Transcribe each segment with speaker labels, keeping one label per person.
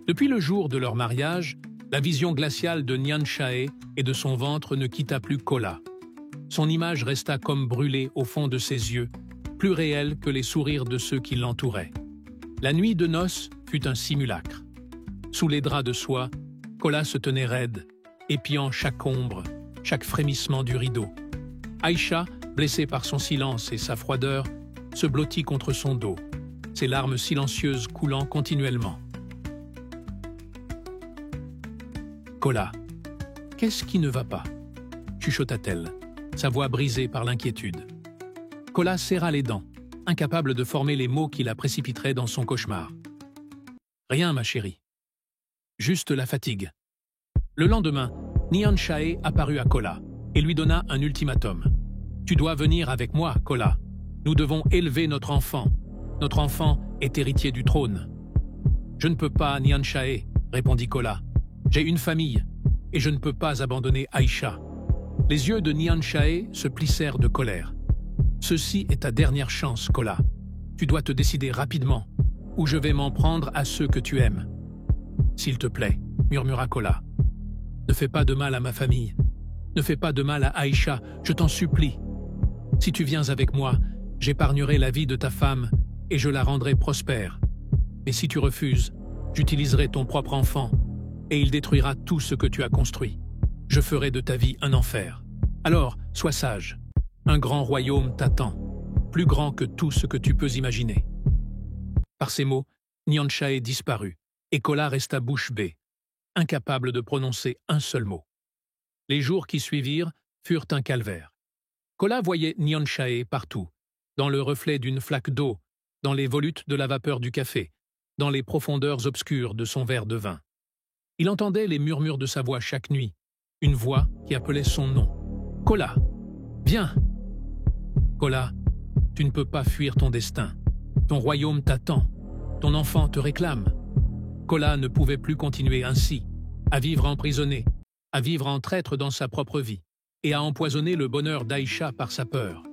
Speaker 1: Depuis le jour de leur mariage, la vision glaciale de Nyan Chae et de son ventre ne quitta plus Kola. Son image resta comme brûlée au fond de ses yeux, plus réelle que les sourires de ceux qui l'entouraient. La nuit de noces fut un simulacre. Sous les draps de soie, Kola se tenait raide, épiant chaque ombre, chaque frémissement du rideau. Aïcha, blessée par son silence et sa froideur, se blottit contre son dos, ses larmes silencieuses coulant continuellement. Kola, qu'est-ce qui ne va pas? Chuchota-t-elle, sa voix brisée par l'inquiétude. Kola serra les dents, incapable de former les mots qui la précipiteraient dans son cauchemar. Rien, ma chérie. Juste la fatigue. Le lendemain, Nyan Chae apparut à Kola et lui donna un ultimatum. Tu dois venir avec moi, Kola. Nous devons élever notre enfant. Notre enfant est héritier du trône. Je ne peux pas, Nyan Chae, répondit Kola. J'ai une famille et je ne peux pas abandonner Aïcha. Les yeux de Nyan Chae se plissèrent de colère. Ceci est ta dernière chance, Kola. Tu dois te décider rapidement, ou je vais m'en prendre à ceux que tu aimes. S'il te plaît, murmura Kola. Ne fais pas de mal à ma famille. Ne fais pas de mal à Aïcha, je t'en supplie. Si tu viens avec moi, j'épargnerai la vie de ta femme et je la rendrai prospère. Mais si tu refuses, j'utiliserai ton propre enfant et il détruira tout ce que tu as construit. Je ferai de ta vie un enfer. Alors, sois sage. Un grand royaume t'attend, plus grand que tout ce que tu peux imaginer. Par ces mots, Nyan Chae disparut et Kola resta bouche bée, incapable de prononcer un seul mot. Les jours qui suivirent furent un calvaire. Kola voyait Nyan Chae partout, dans le reflet d'une flaque d'eau, dans les volutes de la vapeur du café, dans les profondeurs obscures de son verre de vin. Il entendait les murmures de sa voix chaque nuit, une voix qui appelait son nom. « Kola, viens !» Kola, tu ne peux pas fuir ton destin. Ton royaume t'attend. Ton enfant te réclame. Kola ne pouvait plus continuer ainsi, à vivre emprisonné, à vivre en traître dans sa propre vie, et à empoisonner le bonheur d'Aïcha par sa peur.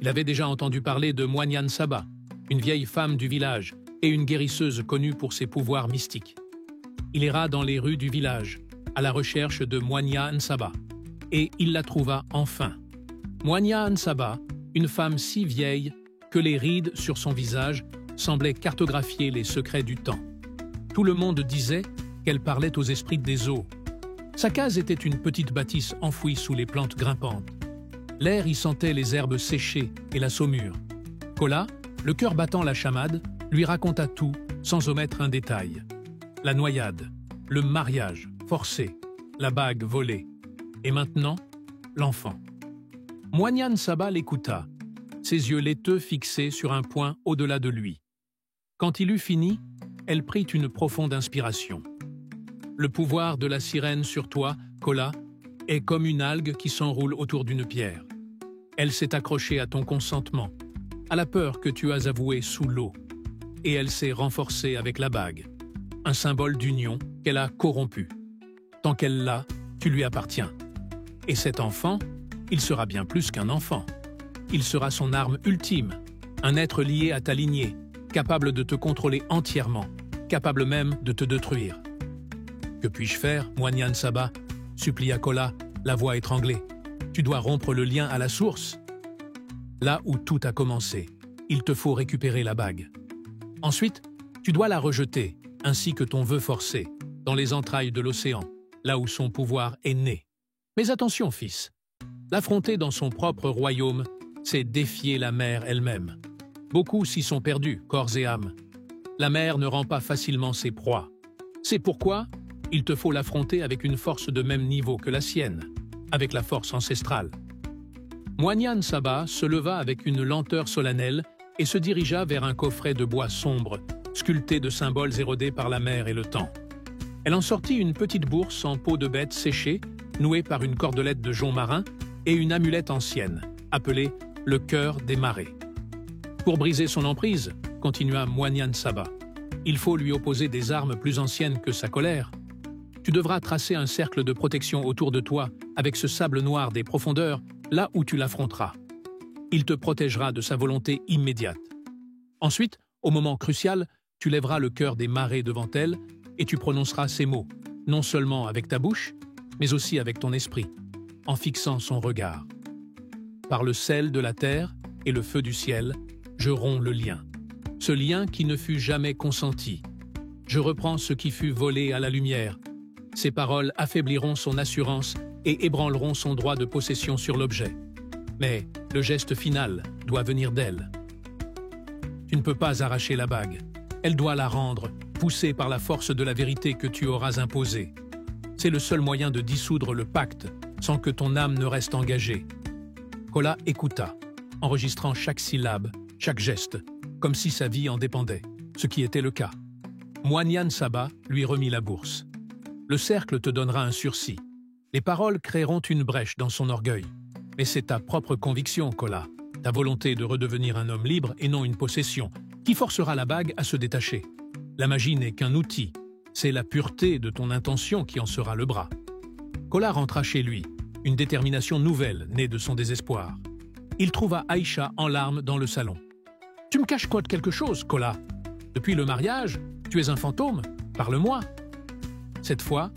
Speaker 1: Il avait déjà entendu parler de Moignan Saba, une vieille femme du village et une guérisseuse connue pour ses pouvoirs mystiques. Il erra dans les rues du village, à la recherche de Moignan Saba, et il la trouva enfin. Moignan Saba, une femme si vieille que les rides sur son visage semblaient cartographier les secrets du temps. Tout le monde disait qu'elle parlait aux esprits des eaux. Sa case était une petite bâtisse enfouie sous les plantes grimpantes. L'air y sentait les herbes séchées et la saumure. Kola, le cœur battant la chamade, lui raconta tout sans omettre un détail. La noyade, le mariage forcé, la bague volée. Et maintenant, l'enfant. Moignan Saba l'écouta, ses yeux laiteux fixés sur un point au-delà de lui. Quand il eut fini, elle prit une profonde inspiration. Le pouvoir de la sirène sur toi, Kola, est comme une algue qui s'enroule autour d'une pierre. Elle s'est accrochée à ton consentement, à la peur que tu as avouée sous l'eau, et elle s'est renforcée avec la bague, un symbole d'union qu'elle a corrompu. Tant qu'elle l'a, tu lui appartiens. Et cet enfant, il sera bien plus qu'un enfant. Il sera son arme ultime, un être lié à ta lignée, capable de te contrôler entièrement, capable même de te détruire. « Que puis-je faire, Moignan Saba » supplia Kola, la voix étranglée. « Tu dois rompre le lien à la source. » Là où tout a commencé, il te faut récupérer la bague. Ensuite, tu dois la rejeter, ainsi que ton vœu forcé, dans les entrailles de l'océan, là où son pouvoir est né. Mais attention, fils, l'affronter dans son propre royaume, c'est défier la mer elle-même. Beaucoup s'y sont perdus, corps et âme. La mer ne rend pas facilement ses proies. C'est pourquoi il te faut l'affronter avec une force de même niveau que la sienne, avec la force ancestrale. Moignan Saba se leva avec une lenteur solennelle et se dirigea vers un coffret de bois sombre, sculpté de symboles érodés par la mer et le temps. Elle en sortit une petite bourse en peau de bête séchée, nouée par une cordelette de jonc marin, et une amulette ancienne, appelée le cœur des marées. Pour briser son emprise, continua Moignan Saba, il faut lui opposer des armes plus anciennes que sa colère. Tu devras tracer un cercle de protection autour de toi avec ce sable noir des profondeurs, là où tu l'affronteras. Il te protégera de sa volonté immédiate. Ensuite, au moment crucial, tu lèveras le cœur des marées devant elle et tu prononceras ces mots, non seulement avec ta bouche, mais aussi avec ton esprit, en fixant son regard. Par le sel de la terre et le feu du ciel, je romps le lien. Ce lien qui ne fut jamais consenti. Je reprends ce qui fut volé à la lumière. Ces paroles affaibliront son assurance et ébranleront son droit de possession sur l'objet. Mais le geste final doit venir d'elle. Tu ne peux pas arracher la bague. Elle doit la rendre, poussée par la force de la vérité que tu auras imposée. C'est le seul moyen de dissoudre le pacte, sans que ton âme ne reste engagée. Kola écouta, enregistrant chaque syllabe, chaque geste, comme si sa vie en dépendait, ce qui était le cas. Moignan Saba lui remit la bourse. Le cercle te donnera un sursis. Les paroles créeront une brèche dans son orgueil. Mais c'est ta propre conviction, Kola, ta volonté de redevenir un homme libre et non une possession, qui forcera la bague à se détacher. La magie n'est qu'un outil. C'est la pureté de ton intention qui en sera le bras. Kola rentra chez lui, une détermination nouvelle née de son désespoir. Il trouva Aïcha en larmes dans le salon. « Tu me caches quoi de quelque chose, Kola? Depuis le mariage, tu es un fantôme? Parle-moi !» Cette fois,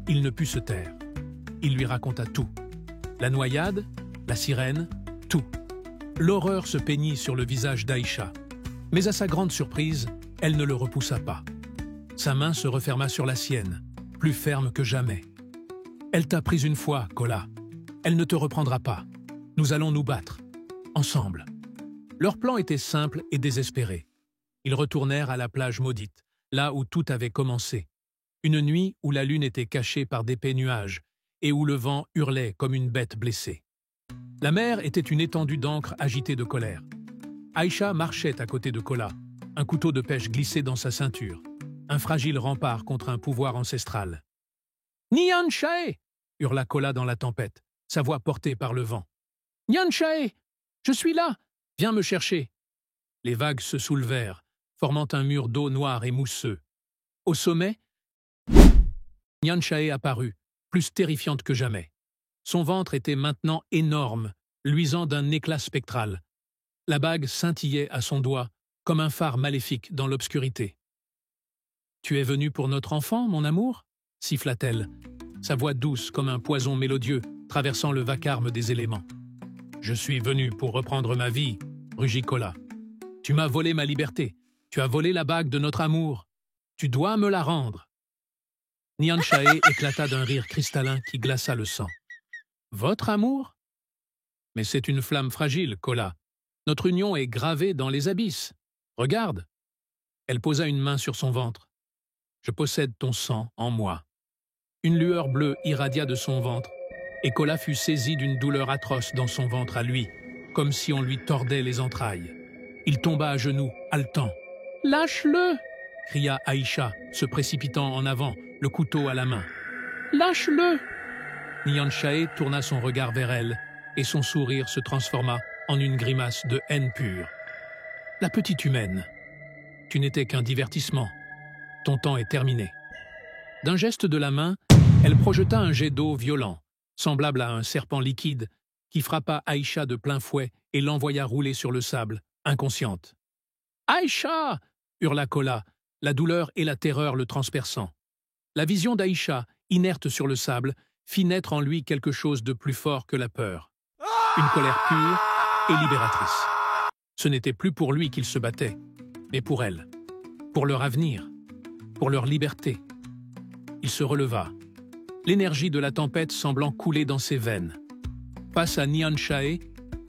Speaker 1: il ne put se taire. Il lui raconta tout. La noyade, la sirène, tout. L'horreur se peignit sur le visage d'Aïcha. Mais à sa grande surprise, elle ne le repoussa pas. Sa main se referma sur la sienne, plus ferme que jamais. « Elle t'a prise une fois, Kola. Elle ne te reprendra pas. Nous allons nous battre. Ensemble. » Leur plan était simple et désespéré. Ils retournèrent à la plage maudite, là où tout avait commencé. Une nuit où la lune était cachée par d'épais nuages et où le vent hurlait comme une bête blessée. La mer était une étendue d'encre agitée de colère. Aïcha marchait à côté de Kola, un couteau de pêche glissé dans sa ceinture, un fragile rempart contre un pouvoir ancestral. « Nyan Shae !» hurla Kola dans la tempête, sa voix portée par le vent. « Nyan Shae, je suis là! Viens me chercher !» Les vagues se soulevèrent, formant un mur d'eau noire et mousseux. Au sommet, Nyan Shae apparut, plus terrifiante que jamais. Son ventre était maintenant énorme, luisant d'un éclat spectral. La bague scintillait à son doigt, comme un phare maléfique dans l'obscurité. « Tu es venu pour notre enfant, mon amour ?» siffla-t-elle, sa voix douce comme un poison mélodieux traversant le vacarme des éléments. « Je suis venu pour reprendre ma vie, » rugit Kola. « Tu m'as volé ma liberté, tu as volé la bague de notre amour. Tu dois me la rendre. » Nyan Shae éclata d'un rire cristallin qui glaça le sang. « Votre amour ? Mais c'est une flamme fragile, Kola. Notre union est gravée dans les abysses. Regarde. » Elle posa une main sur son ventre. « Je possède ton sang en moi. » Une lueur bleue irradia de son ventre, et Kola fut saisi d'une douleur atroce dans son ventre à lui, comme si on lui tordait les entrailles. Il tomba à genoux, haletant. « Lâche-le !» cria Aïcha, se précipitant en avant, le couteau à la main. « Lâche-le !» Nyan Shae tourna son regard vers elle, et son sourire se transforma en une grimace de haine pure. « La petite humaine, tu n'étais qu'un divertissement. Ton temps est terminé. » D'un geste de la main, elle projeta un jet d'eau violent, semblable à un serpent liquide, qui frappa Aïcha de plein fouet et l'envoya rouler sur le sable, inconsciente. « Aïcha !» hurla Kola, la douleur et la terreur le transperçant. La vision d'Aïcha, inerte sur le sable, fit naître en lui quelque chose de plus fort que la peur. Une colère pure et libératrice. Ce n'était plus pour lui qu'il se battait, mais pour elle, pour leur avenir, pour leur liberté. Il se releva, l'énergie de la tempête semblant couler dans ses veines. Face à Nyan Shae,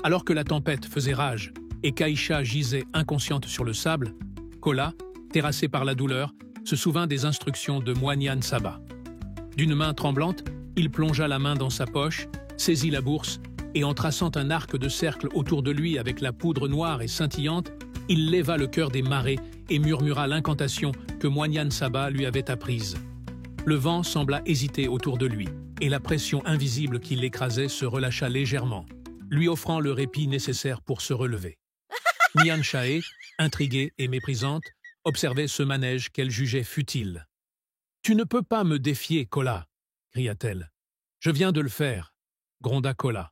Speaker 1: alors que la tempête faisait rage et qu'Aïcha gisait inconsciente sur le sable, Kola, terrassé par la douleur, se souvint des instructions de Moignan Saba. D'une main tremblante, il plongea la main dans sa poche, saisit la bourse et en traçant un arc de cercle autour de lui avec la poudre noire et scintillante, il leva le cœur des marées et murmura l'incantation que Moignan Saba lui avait apprise. Le vent sembla hésiter autour de lui, et la pression invisible qui l'écrasait se relâcha légèrement, lui offrant le répit nécessaire pour se relever. Nyan Shae, intriguée et méprisante, observait ce manège qu'elle jugeait futile. « Tu ne peux pas me défier, Kola !» cria-t-elle. « Je viens de le faire !» gronda Kola.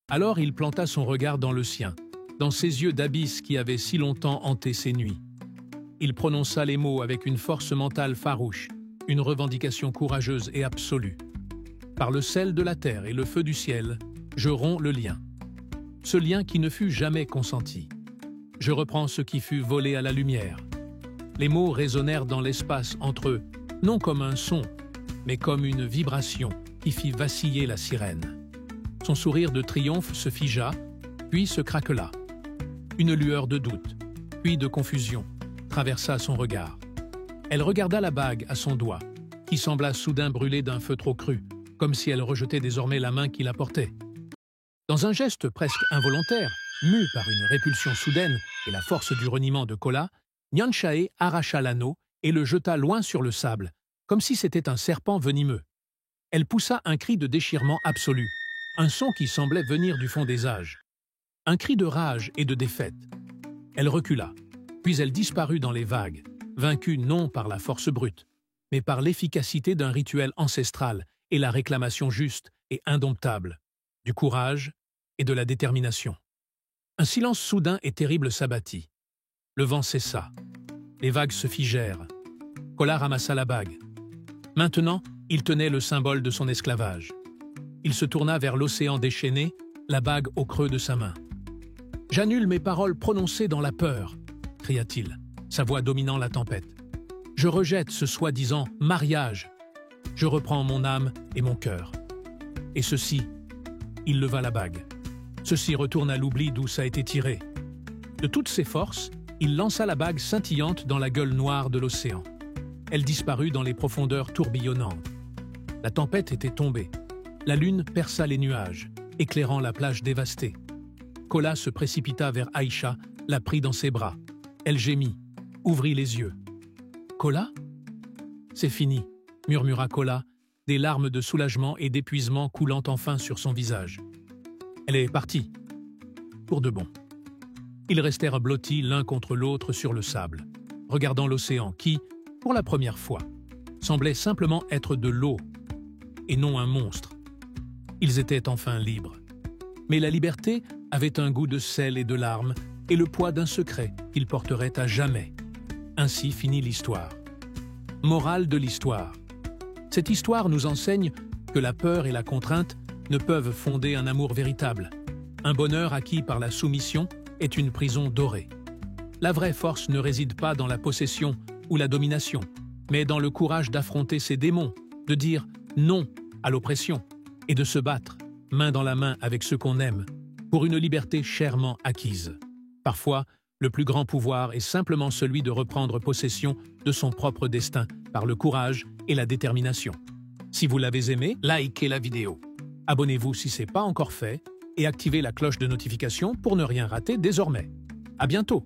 Speaker 1: Alors il planta son regard dans le sien, dans ses yeux d'abysse qui avaient si longtemps hanté ses nuits. Il prononça les mots avec une force mentale farouche, une revendication courageuse et absolue. Par le sel de la terre et le feu du ciel, je romps le lien. Ce lien qui ne fut jamais consenti. Je reprends ce qui fut volé à la lumière. Les mots résonnèrent dans l'espace entre eux, non comme un son, mais comme une vibration qui fit vaciller la sirène. Son sourire de triomphe se figea, puis se craquela. Une lueur de doute, puis de confusion, traversa son regard. Elle regarda la bague à son doigt, qui sembla soudain brûler d'un feu trop cru, comme si elle rejetait désormais la main qui la portait. Dans un geste presque involontaire, mu par une répulsion soudaine et la force du reniement de Kola, Nyanchae arracha l'anneau et le jeta loin sur le sable, comme si c'était un serpent venimeux. Elle poussa un cri de déchirement absolu, un son qui semblait venir du fond des âges. Un cri de rage et de défaite. Elle recula, puis elle disparut dans les vagues, vaincue non par la force brute, mais par l'efficacité d'un rituel ancestral et la réclamation juste et indomptable, du courage et de la détermination. Un silence soudain et terrible s'abattit. Le vent cessa. Les vagues se figèrent. Kola ramassa la bague. Maintenant, il tenait le symbole de son esclavage. Il se tourna vers l'océan déchaîné, la bague au creux de sa main. « J'annule mes paroles prononcées dans la peur », cria-t-il, sa voix dominant la tempête. « Je rejette ce soi-disant mariage. Je reprends mon âme et mon cœur. » Et ceci, il leva la bague. Ceci retourne à l'oubli d'où ça a été tiré. De toutes ses forces, il lança la bague scintillante dans la gueule noire de l'océan. Elle disparut dans les profondeurs tourbillonnantes. La tempête était tombée. La lune perça les nuages, éclairant la plage dévastée. Kola se précipita vers Aïcha, la prit dans ses bras. Elle gémit, ouvrit les yeux. « Kola ?»« C'est fini » murmura Kola, des larmes de soulagement et d'épuisement coulant enfin sur son visage. Elle est partie. Pour de bon. Ils restèrent blottis l'un contre l'autre sur le sable, regardant l'océan qui, pour la première fois, semblait simplement être de l'eau et non un monstre. Ils étaient enfin libres. Mais la liberté avait un goût de sel et de larmes et le poids d'un secret qu'ils porteraient à jamais. Ainsi finit l'histoire. Morale de l'histoire. Cette histoire nous enseigne que la peur et la contrainte ne peuvent fonder un amour véritable. Un bonheur acquis par la soumission est une prison dorée. La vraie force ne réside pas dans la possession ou la domination, mais dans le courage d'affronter ses démons, de dire non à l'oppression et de se battre, main dans la main avec ceux qu'on aime, pour une liberté chèrement acquise. Parfois, le plus grand pouvoir est simplement celui de reprendre possession de son propre destin par le courage et la détermination. Si vous l'avez aimé, likez la vidéo. Abonnez-vous si ce n'est pas encore fait et activez la cloche de notification pour ne rien rater désormais. À bientôt!